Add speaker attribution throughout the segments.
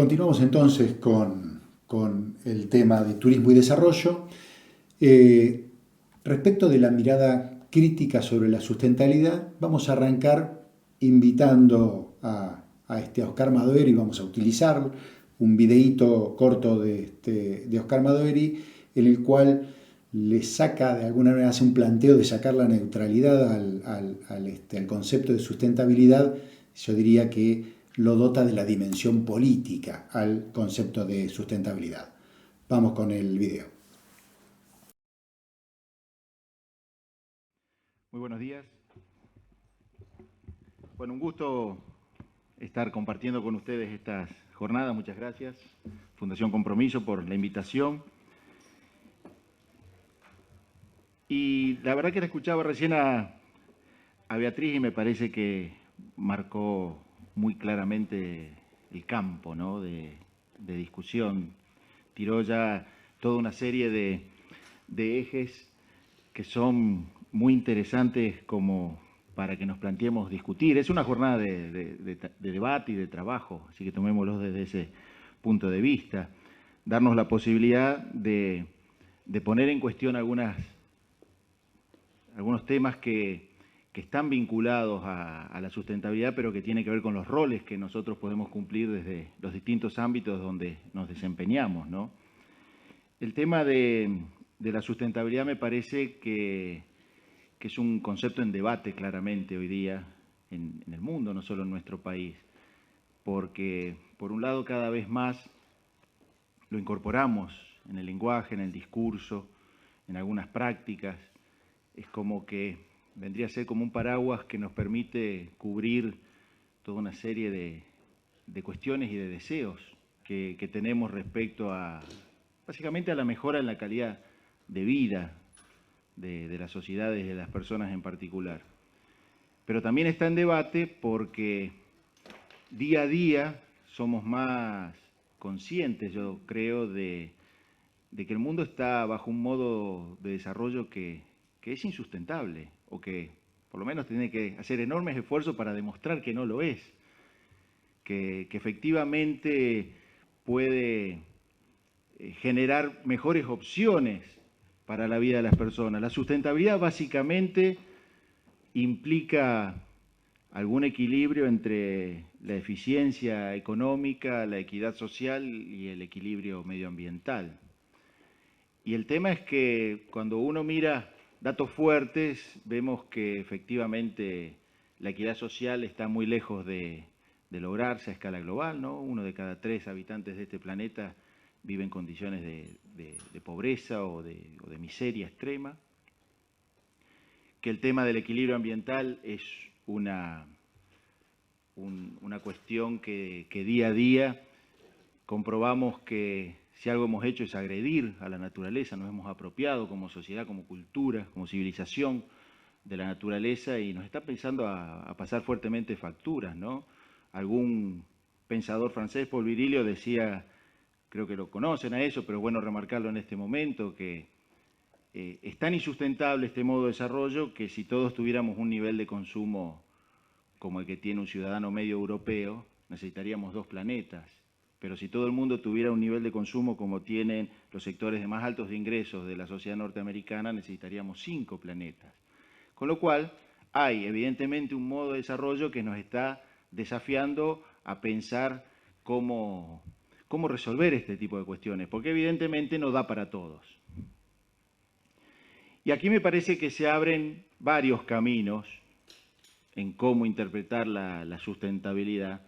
Speaker 1: Continuamos entonces con el tema de turismo y desarrollo. Respecto de la mirada crítica sobre la sustentabilidad, vamos a arrancar invitando a Oscar Madoeri. Vamos a utilizar un videíto corto de Oscar Madoeri, en el cual le saca, de alguna manera hace un planteo de sacar la neutralidad al concepto de sustentabilidad. Yo diría que lo dota de la dimensión política al concepto de sustentabilidad. Vamos con el video.
Speaker 2: Muy buenos días. Bueno, un gusto estar compartiendo con ustedes estas jornadas. Muchas gracias, Fundación Compromiso, por la invitación. Y la verdad que la escuchaba recién a Beatriz y me parece que marcó muy claramente el campo, ¿no?, de discusión. Tiró ya toda una serie de ejes que son muy interesantes como para que nos planteemos discutir. Es una jornada de debate y de trabajo, así que tomémoslo desde ese punto de vista. Darnos la posibilidad de poner en cuestión algunos temas que están vinculados a la sustentabilidad, pero que tienen que ver con los roles que nosotros podemos cumplir desde los distintos ámbitos donde nos desempeñamos, ¿no? El tema de la sustentabilidad me parece que es un concepto en debate claramente hoy día en el mundo, no solo en nuestro país, porque por un lado cada vez más lo incorporamos en el lenguaje, en el discurso, en algunas prácticas. Es como que vendría a ser como un paraguas que nos permite cubrir toda una serie de cuestiones y de deseos que tenemos respecto a, básicamente, a la mejora en la calidad de vida de las sociedades y de las personas en particular. Pero también está en debate porque día a día somos más conscientes, yo creo, de que el mundo está bajo un modo de desarrollo que es insustentable, o que por lo menos tiene que hacer enormes esfuerzos para demostrar que no lo es, que efectivamente puede generar mejores opciones para la vida de las personas. La sustentabilidad básicamente implica algún equilibrio entre la eficiencia económica, la equidad social y el equilibrio medioambiental. Y el tema es que cuando uno mira datos fuertes, vemos que efectivamente la equidad social está muy lejos de lograrse a escala global, ¿no? 1 de cada 3 habitantes de este planeta vive en condiciones de pobreza o de miseria extrema. Que el tema del equilibrio ambiental es una cuestión que día a día comprobamos que si algo hemos hecho es agredir a la naturaleza, nos hemos apropiado como sociedad, como cultura, como civilización de la naturaleza y nos está empezando a pasar fuertemente facturas, ¿no? Algún pensador francés, Paul Virilio, decía, creo que lo conocen a eso, pero es bueno remarcarlo en este momento, que es tan insustentable este modo de desarrollo que si todos tuviéramos un nivel de consumo como el que tiene un ciudadano medio europeo, necesitaríamos 2 planetas. Pero si todo el mundo tuviera un nivel de consumo como tienen los sectores de más altos de ingresos de la sociedad norteamericana, necesitaríamos 5 planetas. Con lo cual, hay evidentemente un modo de desarrollo que nos está desafiando a pensar cómo resolver este tipo de cuestiones, porque evidentemente no da para todos. Y aquí me parece que se abren varios caminos en cómo interpretar la sustentabilidad,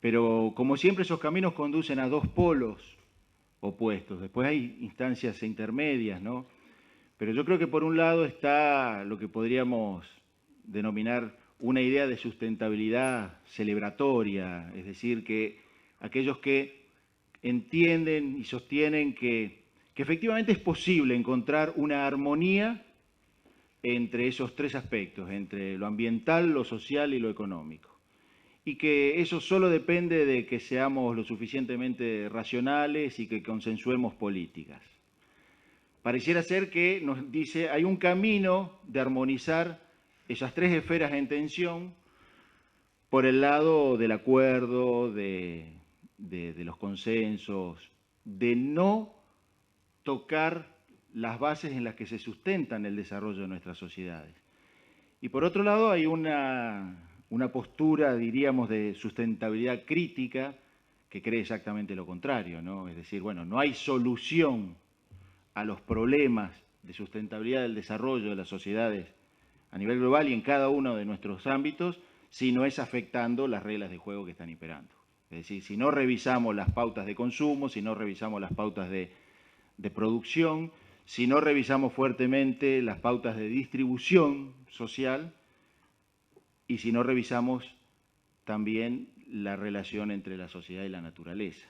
Speaker 2: pero como siempre esos caminos conducen a 2 polos opuestos. Después hay instancias intermedias, ¿no? Pero yo creo que por un lado está lo que podríamos denominar una idea de sustentabilidad celebratoria, es decir, que aquellos que entienden y sostienen que efectivamente es posible encontrar una armonía entre esos 3 aspectos, entre lo ambiental, lo social y lo económico. Y que eso solo depende de que seamos lo suficientemente racionales y que consensuemos políticas. Pareciera ser que nos dice, hay un camino de armonizar esas 3 esferas en tensión por el lado del acuerdo, de de los consensos, de no tocar las bases en las que se sustentan el desarrollo de nuestras sociedades. Y por otro lado hay una postura, diríamos, de sustentabilidad crítica que cree exactamente lo contrario, ¿no? Es decir, bueno, no hay solución a los problemas de sustentabilidad del desarrollo de las sociedades a nivel global y en cada uno de nuestros ámbitos si no es afectando las reglas de juego que están imperando. Es decir, si no revisamos las pautas de consumo, si no revisamos las pautas de producción, si no revisamos fuertemente las pautas de distribución social y si no revisamos también la relación entre la sociedad y la naturaleza.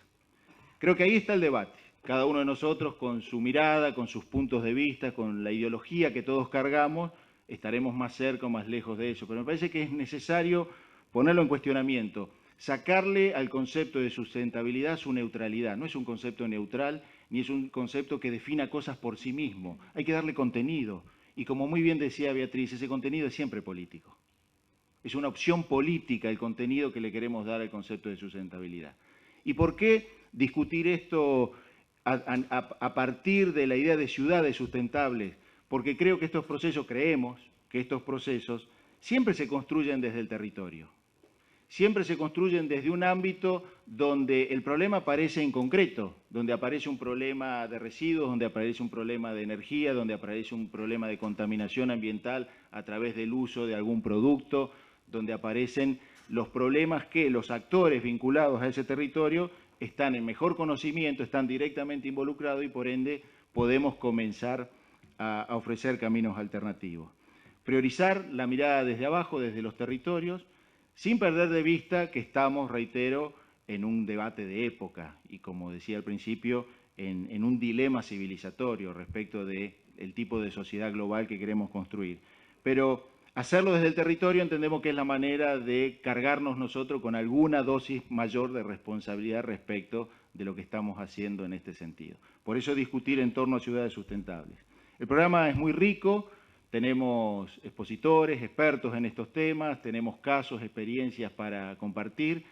Speaker 2: Creo que ahí está el debate. Cada uno de nosotros con su mirada, con sus puntos de vista, con la ideología que todos cargamos, estaremos más cerca o más lejos de eso. Pero me parece que es necesario ponerlo en cuestionamiento, sacarle al concepto de sustentabilidad su neutralidad. No es un concepto neutral, ni es un concepto que defina cosas por sí mismo. Hay que darle contenido. Y como muy bien decía Beatriz, ese contenido es siempre político. Es una opción política el contenido que le queremos dar al concepto de sustentabilidad. ¿Y por qué discutir esto a partir de la idea de ciudades sustentables? Porque creo que creemos que estos procesos siempre se construyen desde el territorio. Siempre se construyen desde un ámbito donde el problema aparece en concreto, donde aparece un problema de residuos, donde aparece un problema de energía, donde aparece un problema de contaminación ambiental a través del uso de algún producto, donde aparecen los problemas que los actores vinculados a ese territorio están en mejor conocimiento, están directamente involucrados y por ende podemos comenzar a ofrecer caminos alternativos. Priorizar la mirada desde abajo, desde los territorios, sin perder de vista que estamos, reitero, en un debate de época y, como decía al principio, en un dilema civilizatorio respecto del tipo de sociedad global que queremos construir. Pero hacerlo desde el territorio entendemos que es la manera de cargarnos nosotros con alguna dosis mayor de responsabilidad respecto de lo que estamos haciendo en este sentido. Por eso discutir en torno a ciudades sustentables. El programa es muy rico. Tenemos expositores, expertos en estos temas, tenemos casos, experiencias para compartir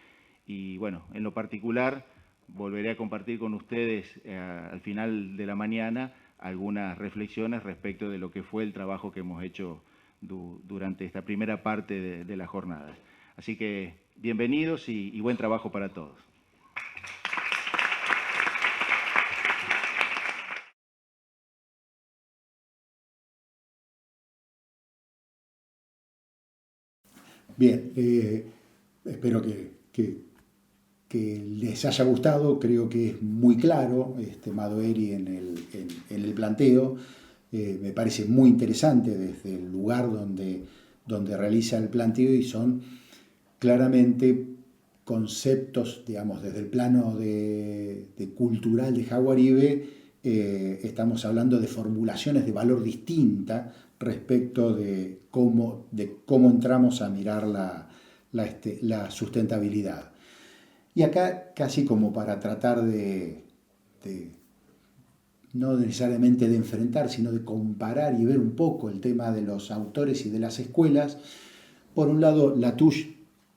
Speaker 2: y, bueno, en lo particular volveré a compartir con ustedes al final de la mañana algunas reflexiones respecto de lo que fue el trabajo que hemos hecho durante esta primera parte de la jornada. Así que bienvenidos y buen trabajo para todos.
Speaker 1: Bien, espero que les haya gustado. Creo que es muy claro Madoeri en el planteo. Me parece muy interesante desde el lugar donde realiza el planteo y son claramente conceptos, digamos, desde el plano de cultural de Jaguaribe, estamos hablando de formulaciones de valor distinta respecto de cómo entramos a mirar la sustentabilidad. Y acá, casi como para tratar no necesariamente de enfrentar, sino de comparar y ver un poco el tema de los autores y de las escuelas, por un lado, Latouche,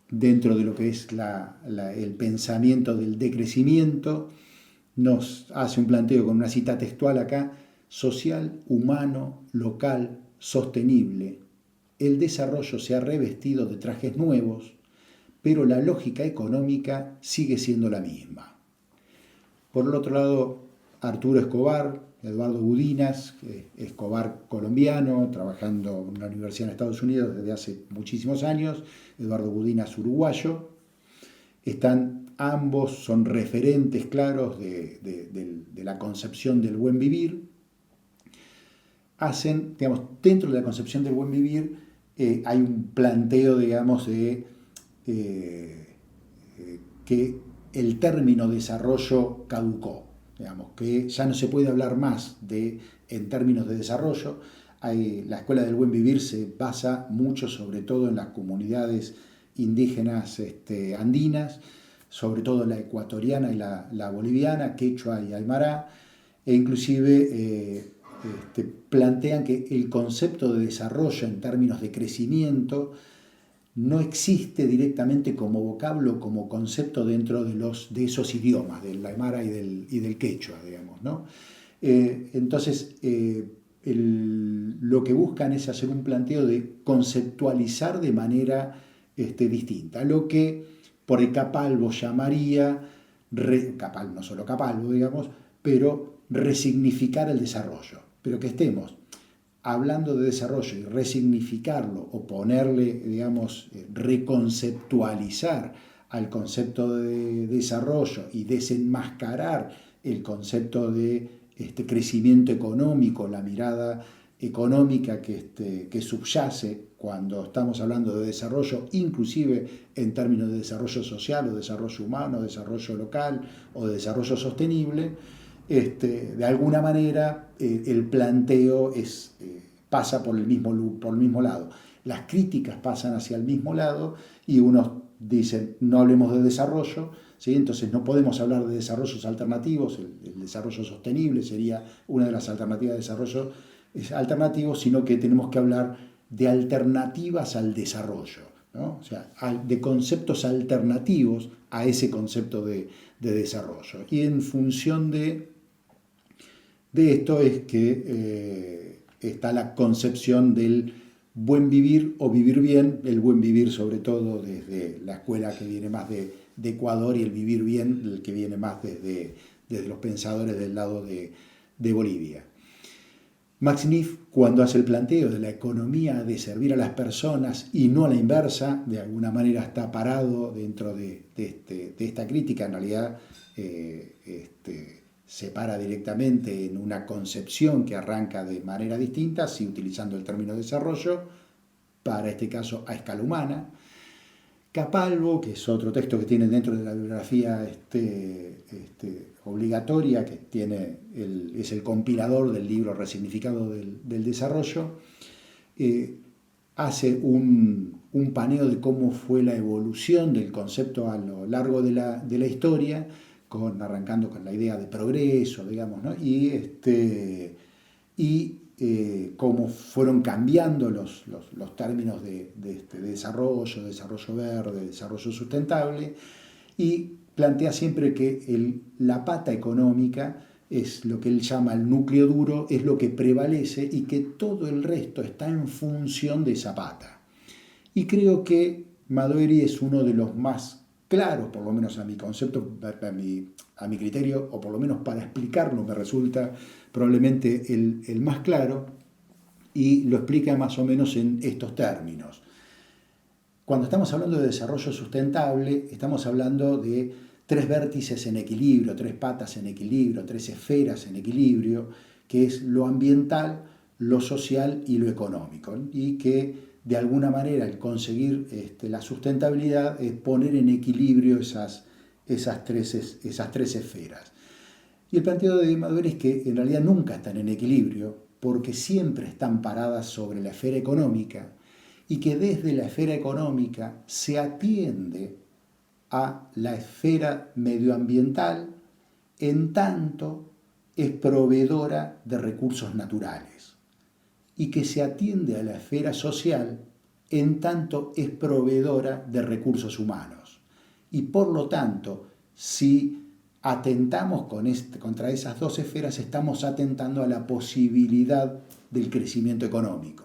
Speaker 1: dentro de lo que es el pensamiento del decrecimiento, nos hace un planteo con una cita textual acá: social, humano, local, sostenible. El desarrollo se ha revestido de trajes nuevos, pero la lógica económica sigue siendo la misma. Por el otro lado, Arturo Escobar, Eduardo Budinas, Escobar colombiano, trabajando en una universidad en Estados Unidos desde hace muchísimos años, Eduardo Budinas uruguayo. Ambos son referentes claros de la concepción del buen vivir. Dentro de la concepción del buen vivir hay un planteo, digamos, de que el término desarrollo caducó, digamos, que ya no se puede hablar más en términos de desarrollo. La Escuela del Buen Vivir se basa mucho, sobre todo, en las comunidades indígenas andinas, sobre todo la ecuatoriana y la boliviana, quechua y aymara, e inclusive plantean que el concepto de desarrollo en términos de crecimiento no existe directamente como vocablo, como concepto dentro de esos idiomas, del aymara y del quechua, digamos, ¿no? Entonces, lo que buscan es hacer un planteo de conceptualizar de manera distinta, lo que por el Capalvo llamaría, Capalvo, no solo Capalvo, digamos, pero resignificar el desarrollo, pero que estemos hablando de desarrollo y resignificarlo o ponerle, digamos, reconceptualizar al concepto de desarrollo y desenmascarar el concepto de crecimiento económico, la mirada económica que subyace cuando estamos hablando de desarrollo, inclusive en términos de desarrollo social o desarrollo humano, desarrollo local o de desarrollo sostenible. De alguna manera el planteo pasa por el mismo lado. Las críticas pasan hacia el mismo lado y unos dicen no hablemos de desarrollo, ¿sí? Entonces no podemos hablar de desarrollos alternativos, el desarrollo sostenible sería una de las alternativas de desarrollo alternativos, sino que tenemos que hablar de alternativas al desarrollo, ¿no? O sea, de conceptos alternativos a ese concepto de desarrollo. Y en función de esto es que está la concepción del buen vivir o vivir bien, el buen vivir sobre todo desde la escuela que viene más de Ecuador y el vivir bien el que viene más desde los pensadores del lado de Bolivia. Max Neff, cuando hace el planteo de la economía de servir a las personas y no a la inversa, de alguna manera está parado dentro de esta crítica, en realidad se para directamente en una concepción que arranca de manera distinta, sí utilizando el término desarrollo, para este caso a escala humana. Capalvo, que es otro texto que tiene dentro de la bibliografía obligatoria, que es el compilador del libro Resignificado del Desarrollo, hace un paneo de cómo fue la evolución del concepto a lo largo de la historia, arrancando con la idea de progreso, digamos, ¿no? Cómo fueron cambiando los términos de desarrollo verde, desarrollo sustentable, y plantea siempre que la pata económica es lo que él llama el núcleo duro, es lo que prevalece y que todo el resto está en función de esa pata. Y creo que Madoeri es uno de los más claros, por lo menos a mi concepto, a mi criterio, o por lo menos para explicarlo me resulta probablemente el más claro, y lo explica más o menos en estos términos. Cuando estamos hablando de desarrollo sustentable, estamos hablando de 3 vértices en equilibrio, 3 patas en equilibrio, 3 esferas en equilibrio, que es lo ambiental, lo social y lo económico, y que de alguna manera el conseguir la sustentabilidad es poner en equilibrio esas 3 esferas. Y el planteo de Madoeri es que en realidad nunca están en equilibrio, porque siempre están paradas sobre la esfera económica, y que desde la esfera económica se atiende a la esfera medioambiental en tanto es proveedora de recursos naturales, y que se atiende a la esfera social en tanto es proveedora de recursos humanos. Y por lo tanto, si atentamos contra esas 2 esferas, estamos atentando a la posibilidad del crecimiento económico.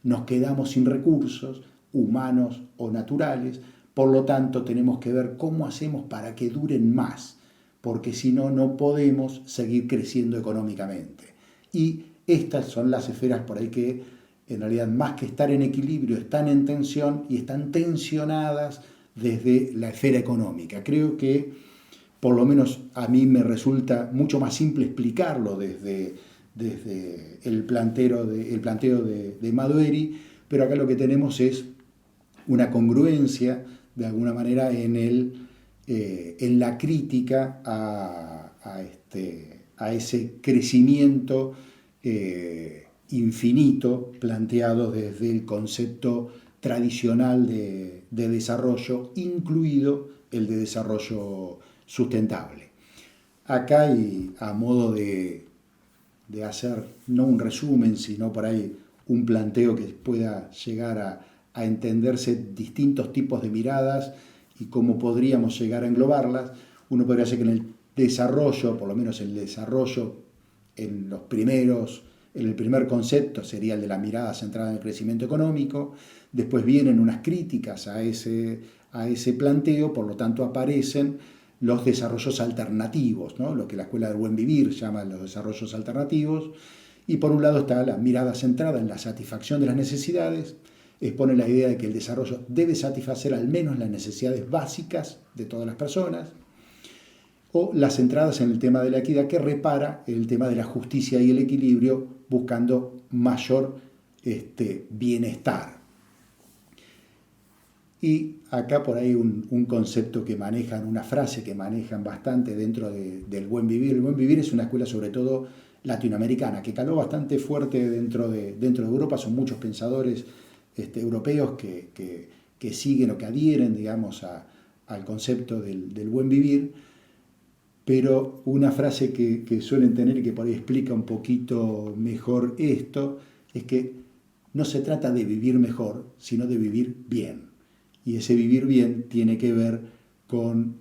Speaker 1: Nos quedamos sin recursos humanos o naturales, por lo tanto tenemos que ver cómo hacemos para que duren más, porque si no, no podemos seguir creciendo económicamente. Y estas son las esferas por ahí que en realidad más que estar en equilibrio están en tensión y están tensionadas desde la esfera económica. Creo que por lo menos a mí me resulta mucho más simple explicarlo desde el planteo de Madoeri, pero acá lo que tenemos es una congruencia de alguna manera en la crítica a ese crecimiento infinito planteado desde el concepto tradicional de desarrollo, incluido el de desarrollo sustentable. Acá, y a modo de hacer no un resumen, sino por ahí un planteo que pueda llegar a entenderse distintos tipos de miradas y cómo podríamos llegar a englobarlas. Uno podría decir que en el desarrollo, por lo menos el desarrollo en el primer concepto sería el de la mirada centrada en el crecimiento económico. Después vienen unas críticas a ese planteo, por lo tanto aparecen los desarrollos alternativos, ¿no? Lo que la Escuela del Buen Vivir llama los desarrollos alternativos. Y por un lado está la mirada centrada en la satisfacción de las necesidades, expone la idea de que el desarrollo debe satisfacer al menos las necesidades básicas de todas las personas, o las centradas en el tema de la equidad, que repara el tema de la justicia y el equilibrio, buscando mayor bienestar. Y acá por ahí un concepto que manejan, una frase que manejan bastante dentro del Buen Vivir. El Buen Vivir es una escuela sobre todo latinoamericana, que caló bastante fuerte dentro de Europa. Son muchos pensadores europeos que siguen o que adhieren, digamos, al concepto del buen vivir. Pero una frase que suelen tener y que por ahí explica un poquito mejor esto, es que no se trata de vivir mejor, sino de vivir bien. Y ese vivir bien tiene que ver con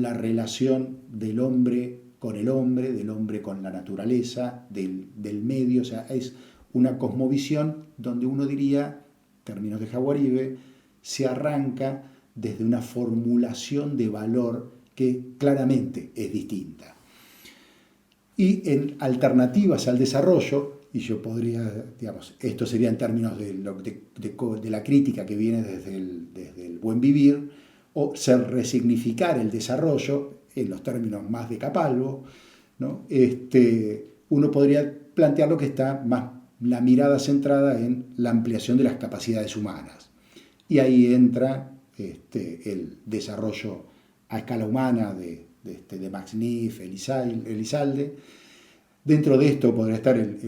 Speaker 1: la relación del hombre con el hombre, del hombre con la naturaleza, del medio. O sea, es una cosmovisión donde uno diría, en términos de Jaguaribe, se arranca desde una formulación de valor que claramente es distinta. Y en alternativas al desarrollo, y yo podría, digamos, esto sería en términos de la crítica que viene desde el buen vivir, o resignificar el desarrollo, en los términos más de Capalvo, ¿no? Uno podría plantearlo que está más la mirada centrada en la ampliación de las capacidades humanas. Y ahí entra el desarrollo a escala humana de Max Neff, Elizalde. Dentro de esto podría estar el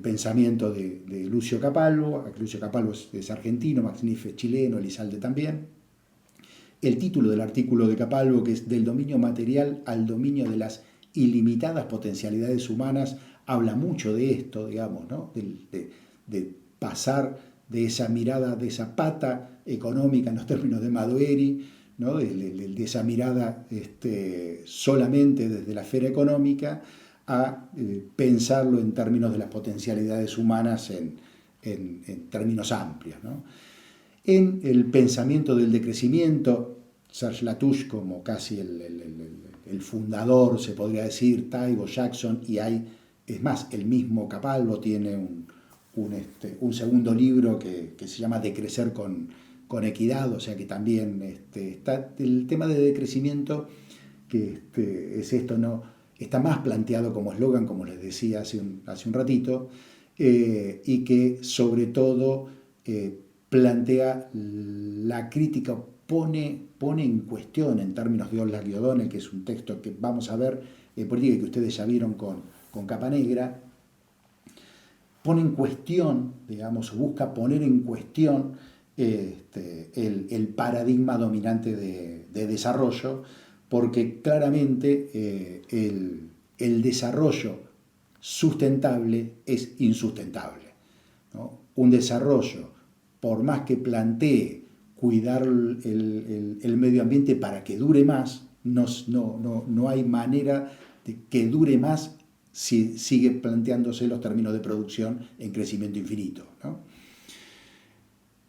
Speaker 1: pensamiento de Lucio Capalvo. Lucio Capalvo es argentino, Max Neff es chileno, Elizalde también. El título del artículo de Capalvo, que es Del dominio material al dominio de las ilimitadas potencialidades humanas, habla mucho de esto, digamos, ¿no? De pasar de esa mirada, de esa pata económica en los términos de Madueri, ¿no? de esa mirada solamente desde la esfera económica, a pensarlo en términos de las potencialidades humanas en términos amplios, ¿no? En el pensamiento del decrecimiento, Serge Latouche como casi el fundador, se podría decir, Taibo, Jackson, y es más, el mismo Capalvo tiene un segundo libro que se llama Decrecer con equidad, o sea que también está el tema de decrecimiento, que es esto, ¿no? Está más planteado como eslogan, como les decía hace un ratito, y que sobre todo plantea la crítica, pone en cuestión en términos de Ollak y O'Donnell, que es un texto que vamos a ver en política y que ustedes ya vieron con Capa Negra, pone en cuestión, digamos, busca poner en cuestión el paradigma dominante de desarrollo, porque claramente el desarrollo sustentable es insustentable, ¿no? Un desarrollo, por más que plantee cuidar el medio ambiente para que dure más, no hay manera de que dure más si sigue planteándose los términos de producción en crecimiento infinito, ¿no?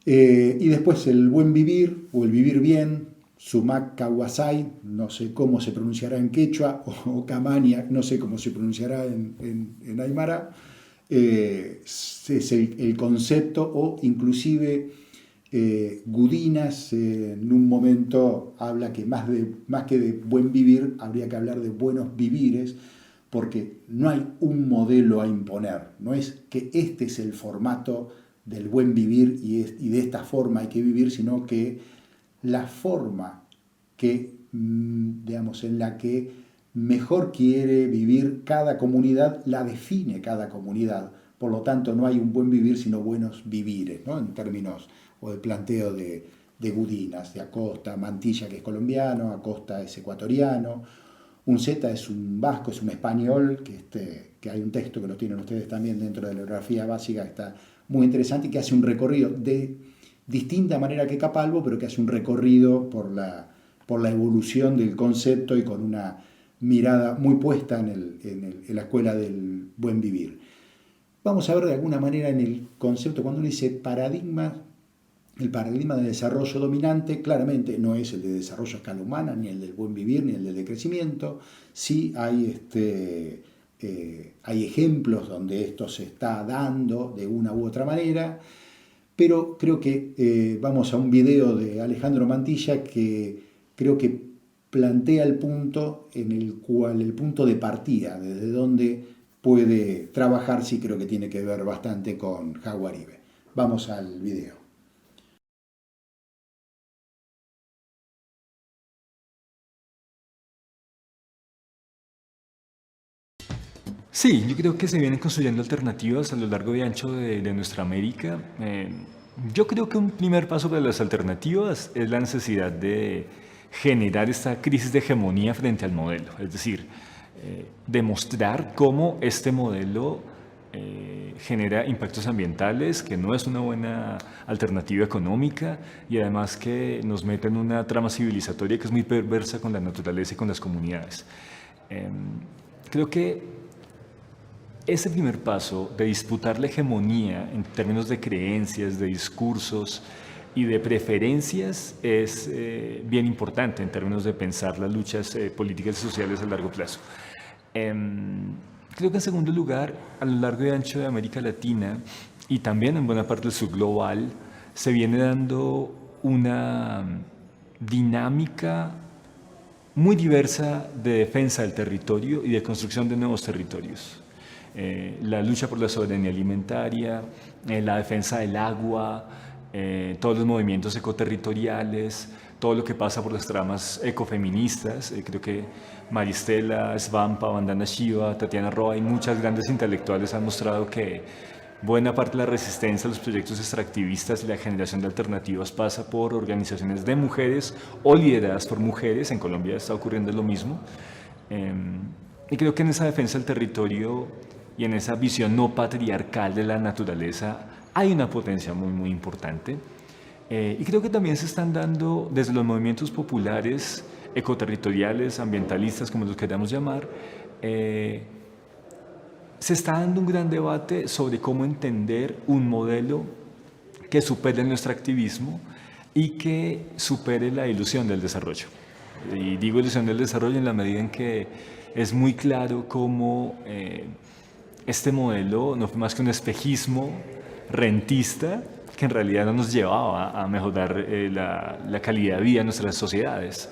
Speaker 1: Y después el buen vivir o el vivir bien, Sumac Kawasai, no sé cómo se pronunciará en quechua, o Camania, no sé cómo se pronunciará en aymara, es el concepto, o inclusive Gudinas en un momento habla que más que de buen vivir habría que hablar de buenos vivires, porque no hay un modelo a imponer, no es que este es el formato del buen vivir y de esta forma hay que vivir, sino que la forma que, digamos, en la que mejor quiere vivir cada comunidad, la define cada comunidad. Por lo tanto, no hay un buen vivir, sino buenos vivires, ¿no? En términos o de planteo de Gudinas, de Acosta, Mantilla, que es colombiano, Acosta es ecuatoriano, Unceta es un vasco, es un español, que hay un texto que lo tienen ustedes también dentro de la bibliografía básica, está muy interesante y que hace un recorrido de distinta manera que Capalvo, pero que hace un recorrido por la evolución del concepto y con una mirada muy puesta en la escuela del buen vivir. Vamos a ver de alguna manera en el concepto, cuando uno dice paradigma, el paradigma de desarrollo dominante claramente no es el de desarrollo a escala humana, ni el del buen vivir, ni el del decrecimiento. Sí hay, hay ejemplos donde esto se está dando de una u otra manera, pero creo que vamos a un video de Alejandro Mantilla que creo que plantea el punto en el cual, el punto de partida, desde donde puede trabajar, sí creo que tiene que ver bastante con Jaguaribe. Vamos al video.
Speaker 3: Sí, yo creo que se vienen construyendo alternativas a lo largo y ancho de nuestra América. Yo creo que un primer paso para las alternativas es la necesidad de generar esta crisis de hegemonía frente al modelo, es decir, demostrar cómo este modelo genera impactos ambientales, que no es una buena alternativa económica y además que nos mete en una trama civilizatoria que es muy perversa con la naturaleza y con las comunidades. Creo que ese primer paso de disputar la hegemonía en términos de creencias, de discursos y de preferencias es bien importante en términos de pensar las luchas políticas y sociales a largo plazo. Creo que en segundo lugar, a lo largo y ancho de América Latina y también en buena parte del sur global, se viene dando una dinámica muy diversa de defensa del territorio y de construcción de nuevos territorios. La lucha por la soberanía alimentaria, la defensa del agua, todos los movimientos ecoterritoriales, todo lo que pasa por las tramas ecofeministas. Creo que Maristela, Svampa, Vandana Shiva, Tatiana Roa y muchas grandes intelectuales han mostrado que buena parte de la resistencia a los proyectos extractivistas y la generación de alternativas pasa por organizaciones de mujeres o lideradas por mujeres. En Colombia está ocurriendo lo mismo. Y creo que en esa defensa del territorio y en esa visión no patriarcal de la naturaleza hay una potencia muy, muy importante. Y creo que también se están dando desde los movimientos populares, ecoterritoriales, ambientalistas, como los queramos llamar, se está dando un gran debate sobre cómo entender un modelo que supere nuestro activismo y que supere la ilusión del desarrollo. Y digo ilusión del desarrollo en la medida en que es muy claro cómo este modelo no fue más que un espejismo rentista que en realidad no nos llevaba a mejorar la calidad de vida de nuestras sociedades.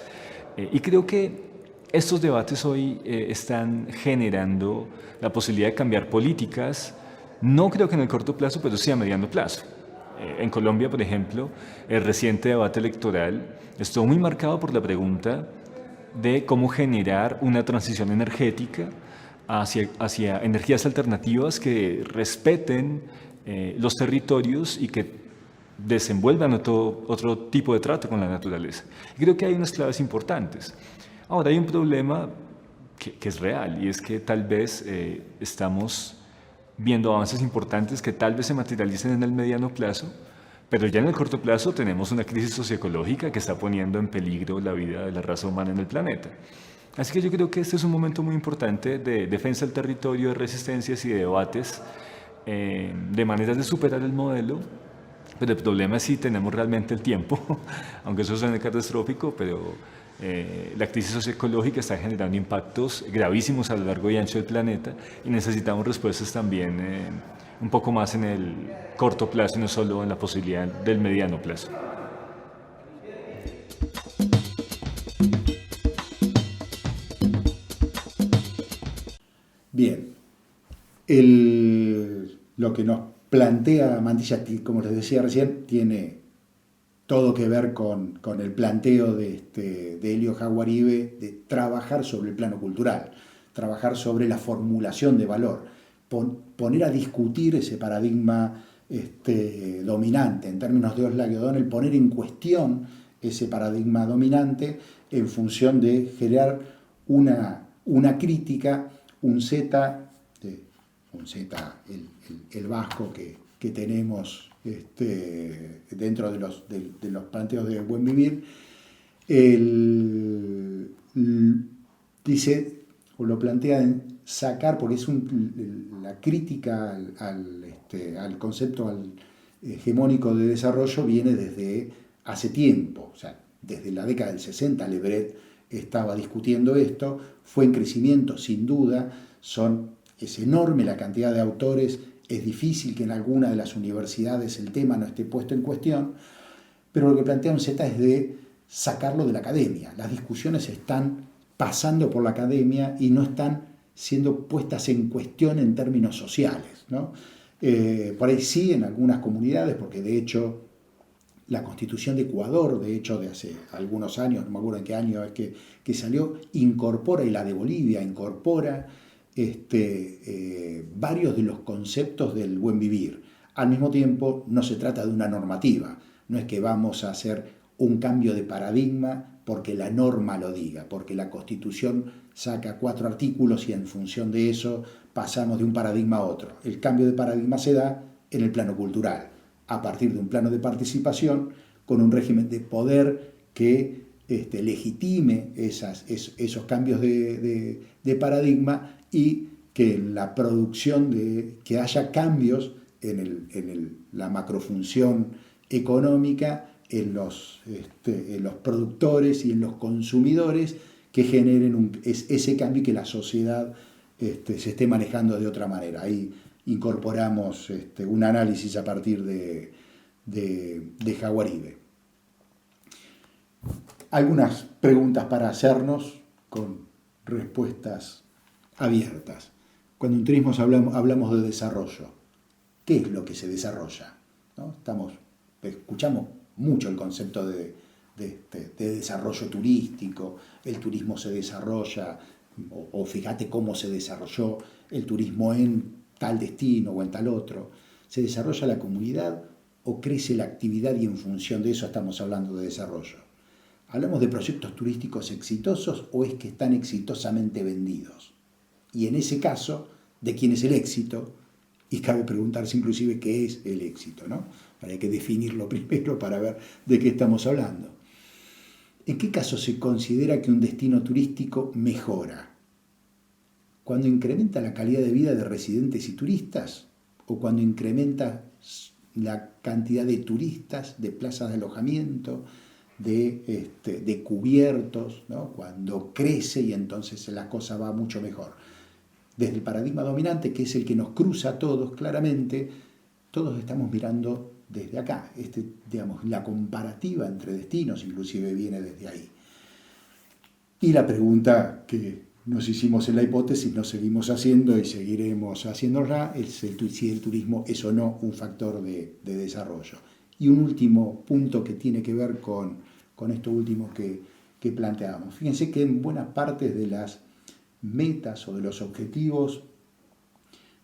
Speaker 3: Y creo que estos debates hoy están generando la posibilidad de cambiar políticas, no creo que en el corto plazo, pero sí a mediano plazo. En Colombia, por ejemplo, el reciente debate electoral estuvo muy marcado por la pregunta de cómo generar una transición energética hacia energías alternativas que respeten los territorios y que desenvuelvan otro tipo de trato con la naturaleza. Y creo que hay unas claves importantes. Ahora, hay un problema que es real y es que tal vez estamos viendo avances importantes que tal vez se materialicen en el mediano plazo, pero ya en el corto plazo tenemos una crisis socioecológica que está poniendo en peligro la vida de la raza humana en el planeta. Así que yo creo que este es un momento muy importante de defensa del territorio, de resistencias y de debates, de maneras de superar el modelo, pero el problema es si tenemos realmente el tiempo, aunque eso suene catastrófico, pero la crisis socioecológica está generando impactos gravísimos a lo largo y ancho del planeta y necesitamos respuestas también un poco más en el corto plazo y no solo en la posibilidad del mediano plazo.
Speaker 1: Bien, lo que nos plantea Mantilla, como les decía recién, tiene todo que ver con el planteo de Helio Jaguaribe de trabajar sobre el plano cultural, trabajar sobre la formulación de valor, poner a discutir ese paradigma dominante, en términos de Oslak y O'Donnell, poner en cuestión ese paradigma dominante en función de generar una crítica, un Z, el vasco que tenemos dentro de los planteos de buen vivir, dice, o lo plantea en sacar, porque es la crítica al concepto hegemónico de desarrollo viene desde hace tiempo, o sea, desde la década del 60 Le Bret estaba discutiendo esto, fue en crecimiento sin duda, es enorme la cantidad de autores, es difícil que en alguna de las universidades el tema no esté puesto en cuestión, pero lo que plantea Unceta es de sacarlo de la academia. Las discusiones están pasando por la academia y no están siendo puestas en cuestión en términos sociales, ¿no? Por ahí sí, en algunas comunidades, porque de hecho la Constitución de Ecuador, de hecho de hace algunos años, no me acuerdo en qué año es que salió, incorpora, y la de Bolivia incorpora varios de los conceptos del buen vivir. Al mismo tiempo, no se trata de una normativa, no es que vamos a hacer un cambio de paradigma porque la norma lo diga, porque la Constitución saca 4 artículos y en función de eso pasamos de un paradigma a otro. El cambio de paradigma se da en el plano cultural, a partir de un plano de participación con un régimen de poder que legitime esos cambios de paradigma y que en la producción que haya cambios en la macrofunción económica, en los productores y en los consumidores que generen ese cambio y que la sociedad se esté manejando de otra manera. Ahí incorporamos un análisis a partir de Jaguaribe. Algunas preguntas para hacernos con respuestas abiertas. Cuando en turismo hablamos de desarrollo, ¿qué es lo que se desarrolla? ¿No? Escuchamos mucho el concepto de desarrollo turístico, el turismo se desarrolla, o fíjate cómo se desarrolló el turismo en tal destino o en tal otro. ¿Se desarrolla la comunidad o crece la actividad y en función de eso estamos hablando de desarrollo? ¿Hablamos de proyectos turísticos exitosos o es que están exitosamente vendidos? Y en ese caso, ¿de quién es el éxito? Y cabe preguntarse inclusive qué es el éxito, ¿no? Hay que definirlo primero para ver de qué estamos hablando. ¿En qué caso se considera que un destino turístico mejora? ¿Cuando incrementa la calidad de vida de residentes y turistas? ¿O cuando incrementa la cantidad de turistas, de plazas de alojamiento, de cubiertos, ¿no? Cuando crece y entonces la cosa va mucho mejor. Desde el paradigma dominante, que es el que nos cruza a todos claramente, todos estamos mirando desde acá. La comparativa entre destinos inclusive viene desde ahí. Y la pregunta que nos hicimos en la hipótesis, nos seguimos haciendo y seguiremos haciéndola, es si el turismo es o no un factor de desarrollo. Y un último punto que tiene que ver con esto último que planteábamos. Fíjense que en buenas partes de las metas o de los objetivos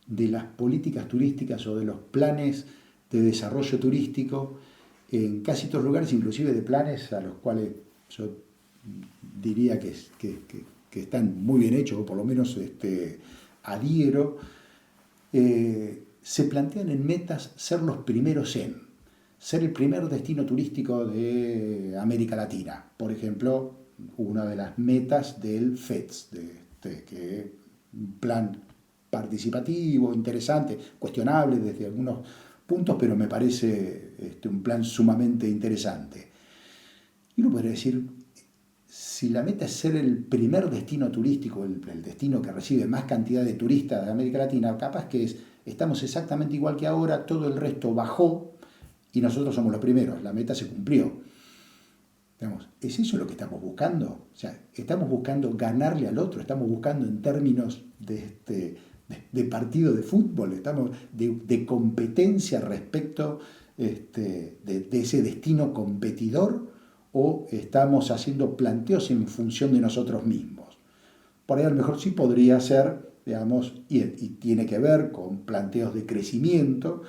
Speaker 1: de las políticas turísticas o de los planes de desarrollo turístico, en casi todos los lugares, inclusive de planes a los cuales yo diría que están muy bien hechos, o por lo menos adhiero, se plantean en metas ser los primeros ser el primer destino turístico de América Latina. Por ejemplo, una de las metas del FEDS, que es un plan participativo, interesante, cuestionable desde algunos puntos, pero me parece un plan sumamente interesante. Y uno podría decir, si la meta es ser el primer destino turístico, el destino que recibe más cantidad de turistas de América Latina, capaz que estamos exactamente igual que ahora, todo el resto bajó y nosotros somos los primeros, la meta se cumplió. Digamos, ¿es eso lo que estamos buscando? O sea, estamos buscando ganarle al otro, estamos buscando en términos de partido de fútbol, estamos de competencia respecto de ese destino competidor, o estamos haciendo planteos en función de nosotros mismos. Por ahí a lo mejor sí podría ser, digamos, y tiene que ver con planteos de crecimiento,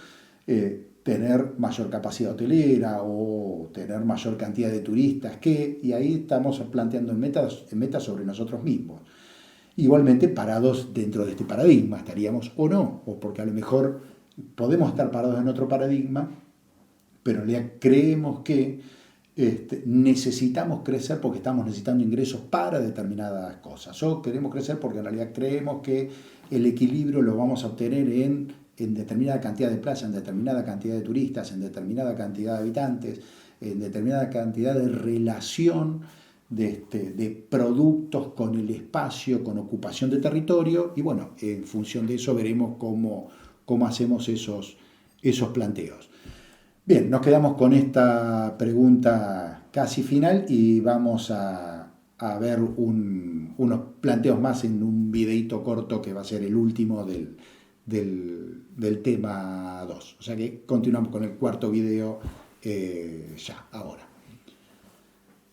Speaker 1: tener mayor capacidad hotelera o tener mayor cantidad de turistas y ahí estamos planteando en metas sobre nosotros mismos. Igualmente parados dentro de este paradigma, estaríamos o no, o porque a lo mejor podemos estar parados en otro paradigma, pero en realidad creemos que necesitamos crecer porque estamos necesitando ingresos para determinadas cosas. O queremos crecer porque en realidad creemos que el equilibrio lo vamos a obtener en determinada cantidad de plazas, en determinada cantidad de turistas, en determinada cantidad de habitantes, en determinada cantidad de relación de productos con el espacio, con ocupación de territorio, y bueno, en función de eso veremos cómo hacemos esos planteos. Bien, nos quedamos con esta pregunta casi final y vamos a ver unos planteos más en un videíto corto que va a ser el último del tema 2. O sea que continuamos con el cuarto video ya, ahora.